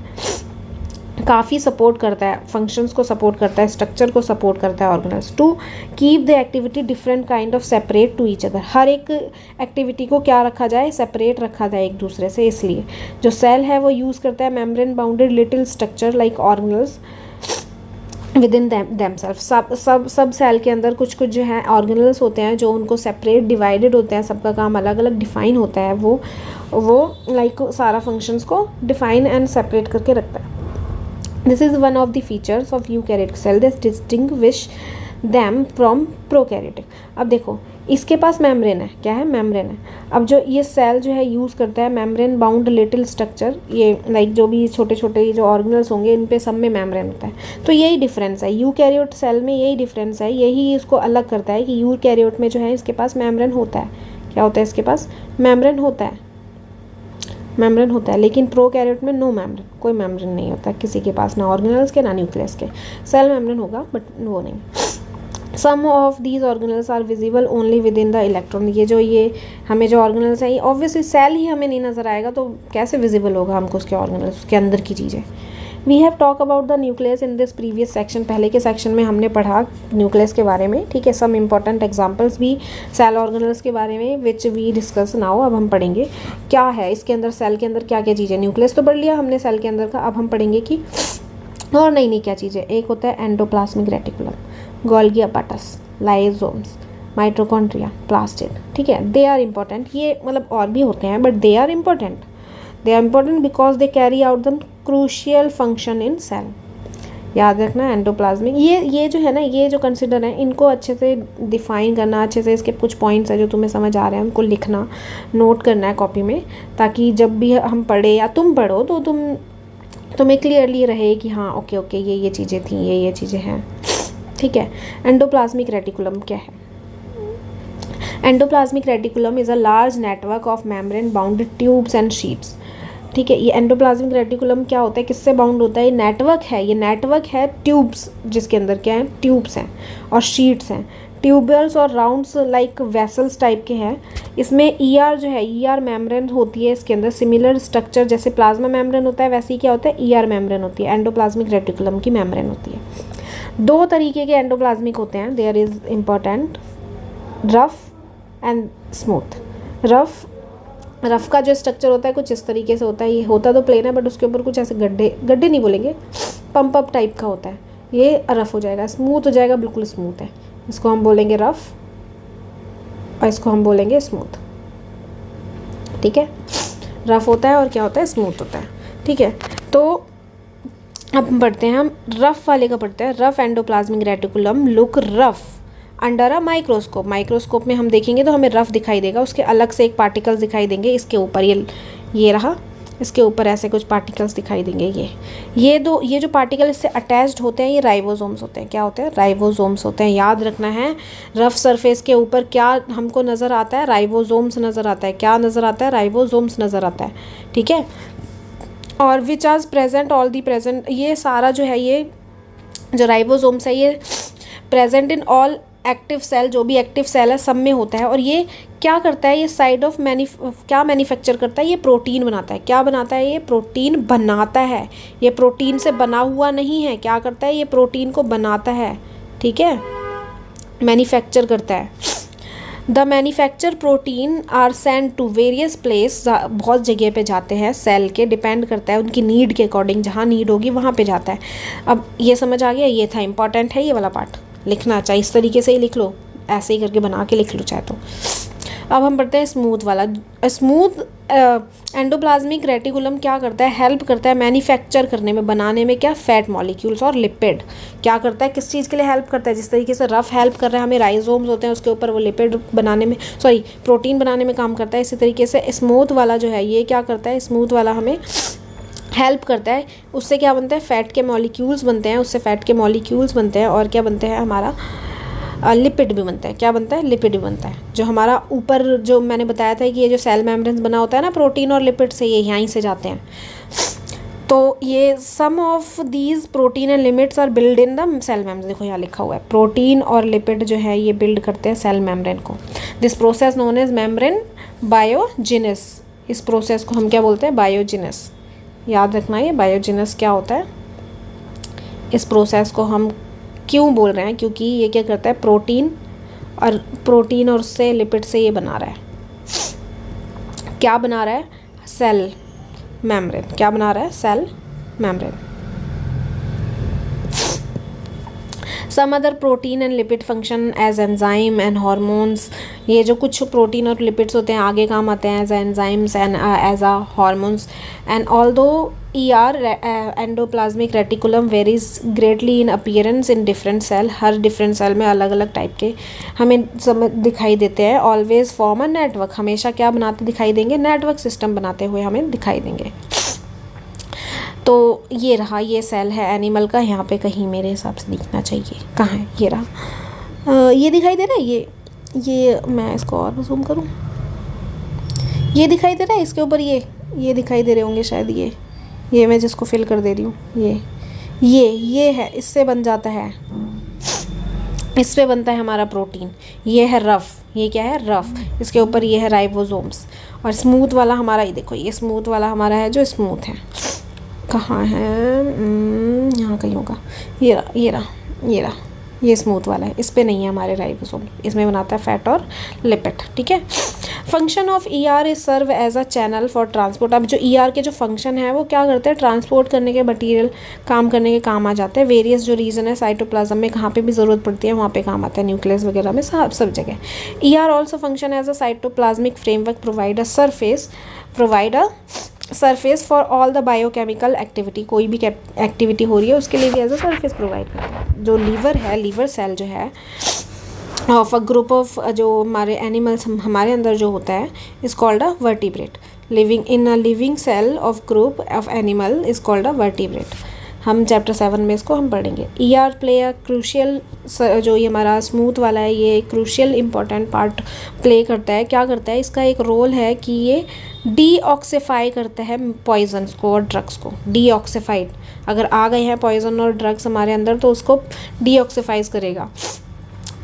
काफ़ी सपोर्ट करता है, फंक्शंस को सपोर्ट करता है, स्ट्रक्चर को सपोर्ट करता है organelles. To keep the activity different kind of separate to each other, हर एक एक्टिविटी को क्या रखा जाए? सेपरेट रखा जाए एक दूसरे से। इसलिए जो सेल है वो यूज़ करता है membrane bounded little structure like organelles within themselves. सब सेल के अंदर कुछ जो है ऑर्गेनल्स होते हैं जो उनको सेपरेट डिवाइडेड होते हैं, सबका काम अलग अलग डिफाइन होता है। वो लाइक सारा फंक्शंस को डिफाइन एंड सेपरेट करके रखता है। This is one of the features of eukaryotic cell that distinguish them from prokaryotic। अब देखो इसके पास मेम्ब्रेन है, क्या है? मेम्ब्रेन है। अब जो ये सेल जो है यूज़ करता है मेम्ब्रेन बाउंड लिटिल स्ट्रक्चर, ये लाइक जो भी छोटे छोटे जो ऑर्गेनल्स होंगे इन पे सब में मेम्ब्रेन होता है। तो यही डिफरेंस है यूकैरियोट सेल में, यही डिफरेंस है, यही इसको अलग करता है कि यूकैरियोट में जो है इसके पास मेम्ब्रेन होता है। क्या होता है? इसके पास मेम्ब्रेन होता है, लेकिन प्रोकैरियोट में नो मेम्ब्रेन, कोई मेम्ब्रेन नहीं होता किसी के पास, ना ऑर्गेनल्स के ना न्यूक्लियस के। सेल मेम्ब्रेन होगा बट वो नहीं। Some of these organelles are visible only with in the electron. ये हमें जो ऑर्गेनल्स हैं, ऑब्वियसली सेल ही हमें नहीं नज़र आएगा तो कैसे विजिबल होगा हमको उसके ऑर्गेनल्स, उसके अंदर की चीज़ें। We have talk about the nucleus in this previous section, पहले के सेक्शन में हमने पढ़ा न्यूक्लियस के बारे में। ठीक है, सम इंपॉर्टेंट एग्जांपल्स भी सेल ऑर्गेनल्स के बारे में विच वी डिस्कस नाउ। अब हम पढ़ेंगे क्या है इसके अंदर, सेल के अंदर क्या क्या चीज़ें। न्यूक्लियस तो पढ़ लिया हमने सेल के अंदर का, अब हम पढ़ेंगे कि और नई क्या चीज़ें। एक होता है endoplasmic reticulum, Golgi apparatus, lysosomes, mitochondria, plastid. ठीक है, दे आर इंपॉर्टेंट। ये मतलब और भी होते हैं but they are important because they carry out the crucial function in cell. याद रखना एंडोप्लाज्मिक, ये जो है ना, ये जो कंसिडर है, इनको अच्छे से डिफाइन करना, अच्छे से इसके कुछ पॉइंट्स है जो तुम्हें समझ आ रहे हैं उनको लिखना, नोट करना है कॉपी में, ताकि जब भी हम पढ़े या तुम पढ़ो तो तुम्हें क्लियरली रहे कि हाँ ओके ये चीज़ें थी, ये चीज़ें हैं। ठीक है, एंडोप्लाज्मिक रेटिकुलम क्या है? Endoplasmic reticulum is a large network of membrane bounded tubes and sheets. ठीक है, ये एंडोप्लाज्मिक रेटिकुलम क्या होता है, किससे बाउंड होता है? ये नेटवर्क है ट्यूब्स, जिसके अंदर क्या है? ट्यूब्स हैं और शीट्स हैं। ट्यूबल्स और राउंड्स लाइक वेसल्स टाइप के हैं। इसमें ईआर जो है, ईआर मेम्ब्रेन होती है इसके अंदर, सिमिलर स्ट्रक्चर जैसे प्लाज्मा मेम्ब्रेन होता है वैसे ही क्या होता है, ईआर मेम्ब्रेन होती है, एंडोप्लाज्मिक रेटिकुलम की मेम्ब्रेन होती है। दो तरीके के एंडोप्लाज्मिक होते हैं, there is important, rough and smooth. Rough का जो स्ट्रक्चर होता है कुछ इस तरीके से होता है, ये होता तो प्लेन है बट उसके ऊपर कुछ ऐसे गड्ढे नहीं बोलेंगे, पंप अप टाइप का होता है, ये रफ हो जाएगा। स्मूथ हो जाएगा, बिल्कुल स्मूथ है, इसको हम बोलेंगे रफ और इसको हम बोलेंगे स्मूथ। ठीक है, रफ होता है और क्या होता है, स्मूथ होता है। ठीक है, तो अब हम पढ़ते हैं, हम रफ वाले का पढ़ते हैं। Rough endoplasmic reticulum look rough under a microscope. Microscope में हम देखेंगे तो हमें रफ दिखाई देगा, उसके अलग से एक पार्टिकल्स दिखाई देंगे इसके ऊपर, ये रहा, इसके ऊपर ऐसे कुछ पार्टिकल्स दिखाई देंगे। ये जो पार्टिकल इससे अटैच्ड होते हैं ये राइबोसोम्स होते हैं। क्या होते हैं, राइबोसोम्स होते हैं। याद रखना है, रफ सरफेस के ऊपर क्या हमको नज़र आता है, राइबोसोम्स नज़र आता है। क्या नज़र आता है, राइबोसोम्स नज़र आता है। ठीक है, और which are present all the present, ये सारा जो है, ये जो राइबोसोम्स है ये present in all active cell, जो भी एक्टिव सेल है सब में होता है। और ये क्या करता है, ये साइड ऑफ क्या मैन्युफैक्चर करता है, ये प्रोटीन बनाता है। क्या बनाता है, ये प्रोटीन बनाता है। ये प्रोटीन से बना हुआ नहीं है, क्या करता है, ये प्रोटीन को बनाता है। ठीक है, मैन्युफैक्चर करता है। The manufacture protein are send to various place, बहुत जगह पे जाते हैं सेल के, डिपेंड करता है उनकी नीड के अकॉर्डिंग, जहाँ नीड होगी वहाँ पे जाता है। अब ये समझ आ गया, ये था इंपॉर्टेंट है ये वाला पार्ट, लिखना चाहे इस तरीके से ही लिख लो, ऐसे ही करके बना के लिख लो चाहे तो। अब हम पढ़ते हैं स्मूथ वाला। स्मूथ एंडोप्लाज्मिक रेटिकुलम क्या करता है, हेल्प करता है मैन्युफैक्चर करने में, बनाने में, क्या, फैट मॉलिक्यूल्स और लिपिड। क्या करता है, किस चीज़ के लिए हेल्प करता है, जिस तरीके से रफ हेल्प कर रहा है हमें, राइजोम्स होते हैं उसके ऊपर, वो लिपिड बनाने में, सॉरी प्रोटीन बनाने में काम करता है। इसी तरीके से स्मूथ वाला जो है ये क्या करता है, स्मूथ वाला हमें हेल्प करता है। उससे क्या बनता है, फैट के मॉलिक्यूल्स बनते हैं, उससे फैट के मॉलिक्यूल्स बनते हैं और क्या बनते हैं, हमारा लिपिड भी बनता है। क्या बनता है, लिपिड भी बनता है। जो हमारा ऊपर जो मैंने बताया था कि ये जो सेल मेम्ब्रेन बना होता है ना प्रोटीन और लिपिड से, ये यहीं से जाते हैं। तो ये some of these protein and lipids are build in the cell membrane. देखो यहाँ लिखा हुआ है, प्रोटीन और लिपिड जो है ये बिल्ड करते हैं सेल मेम्ब्रेन को। This process known as membrane biogenesis. इस प्रोसेस को हम क्या बोलते हैं, बायोजेनेसिस। याद रखना ये बायोजेनेसिस क्या होता है। इस प्रोसेस को हम क्यों बोल रहे हैं, क्योंकि ये क्या करता है, प्रोटीन और उससे लिपिड से ये बना रहा है, क्या बना रहा है, सेल मेम्ब्रेन। क्या बना रहा है, cell membrane. Some other protein and lipid function as enzyme and hormones. ये जो कुछ प्रोटीन और लिपिड्स होते हैं आगे काम आते हैं as enzymes and as a hormones. And although ER endoplasmic reticulum varies greatly in appearance in different cell. हर डिफरेंट सेल में अलग अलग टाइप के हमें दिखाई देते हैं। ऑलवेज फॉर्म अ नेटवर्क, हमेशा क्या बनाते दिखाई देंगे, नेटवर्क सिस्टम बनाते हुए हमें दिखाई देंगे। तो ये रहा, ये सेल है एनिमल का, यहाँ पे कहीं मेरे हिसाब से दिखना चाहिए, कहाँ है, ये रहा, ये दिखाई दे रहा है, ये मैं इसको और जूम करूँ, ये दिखाई दे रहा है, इसके ऊपर ये दिखाई दे रहे होंगे शायद, ये मैं जिसको फिल कर दे रही हूँ, ये है, इससे बन जाता है, इस पे बनता है हमारा प्रोटीन। ये है रफ, ये क्या है, रफ, इसके ऊपर ये है राइबोसोम्स। और स्मूथ वाला हमारा, ये देखो, ये स्मूथ वाला हमारा है जो स्मूथ है, कहाँ है, यहाँ कहीं होगा, ये रहा, ये स्मूथ वाला है, इस पे नहीं है हमारे राइबोसोम, इसमें बनाता है फैट और लिपिड। ठीक है, function of ER is serve as a channel for transport. अब जो ER के जो फंक्शन है वो क्या करते हैं, ट्रांसपोर्ट करने के, मटीरियल काम करने के काम आ जाते हैं। वेरियस जो रीजन है साइटोप्लाज्म में, कहाँ पे भी ज़रूरत पड़ती है वहाँ पे काम आता है, न्यूक्लियस वगैरह में, सब जगह। ER also function as a cytoplasmic framework, provide a surface for all the biochemical activity. कोई भी एक्टिविटी हो रही है उसके लिए भी एज अ सरफेस प्रोवाइड करता है। जो लीवर है, लीवर सेल जो है ऑफ अ ग्रुप ऑफ, जो हमारे एनिमल्स हमारे अंदर जो होता है, is called a vertebrate. Living in a living cell of group of animal is called a vertebrate. हम चैप्टर 7 में इसको हम पढ़ेंगे। ER प्ले अ क्रूशियल, जो ये हमारा स्मूथ वाला है, ये क्रूशियल इंपॉर्टेंट पार्ट प्ले करता है। क्या करता है, इसका एक रोल है कि ये डीऑक्सीफाई करता है पॉइजन्स को और ड्रग्स को।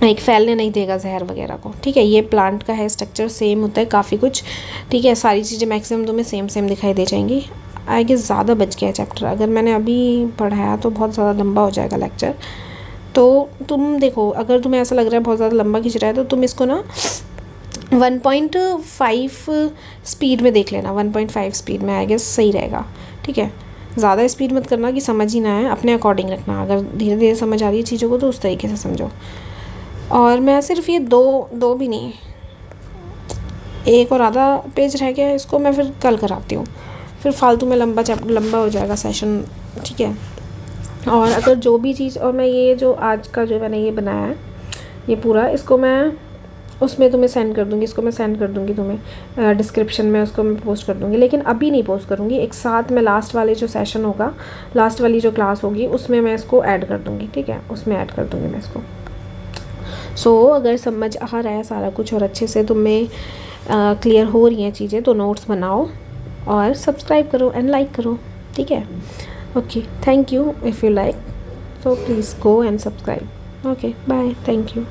एक फैलने नहीं देगा जहर वगैरह को, ठीक है। ये प्लांट का है स्ट्रक्चर, सेम होता है काफ़ी कुछ, ठीक है। सारी चीज़ें मैक्सिमम तुम्हें सेम सेम दिखाई दे जाएंगी। आई गेस ज़्यादा बच गया है चैप्टर, अगर मैंने अभी पढ़ाया तो बहुत ज़्यादा लंबा हो जाएगा लेक्चर। तो तुम देखो, अगर तुम्हें ऐसा लग रहा है बहुत ज़्यादा लंबा खिंच रहा है तो तुम इसको ना 1.5 स्पीड में देख लेना, 1.5 स्पीड में आई गेस सही रहेगा, ठीक है। ज़्यादा स्पीड मत करना कि समझ ही ना आए, अपने अकॉर्डिंग रखना। अगर धीरे धीरे समझ आ रही है चीज़ों को तो उस तरीके से समझो। और मैं सिर्फ ये दो भी नहीं, एक और आधा पेज रह गया है, इसको मैं फिर कल कराती हूँ, फिर फालतू में लंबा हो जाएगा सेशन, ठीक है। और अगर जो भी चीज़, और मैं ये जो आज का जो मैंने ये बनाया है ये पूरा, इसको मैं उसमें तुम्हें सेंड कर दूँगी, इसको मैं सेंड कर दूँगी तुम्हें डिस्क्रिप्शन में, उसको मैं पोस्ट कर दूँगी। लेकिन अभी नहीं पोस्ट करूँगी, एक साथ में लास्ट वाले जो सेशन होगा, लास्ट वाली जो क्लास होगी उसमें मैं इसको ऐड कर दूँगी, ठीक है, उसमें ऐड कर दूँगी मैं इसको। सो अगर समझ आ रहा है सारा कुछ और अच्छे से तुम्हें क्लियर हो रही हैं चीज़ें, तो नोट्स बनाओ और सब्सक्राइब करो एंड लाइक करो, ठीक है। Okay, thank you. If you like, so please go and subscribe. Okay, bye, thank you.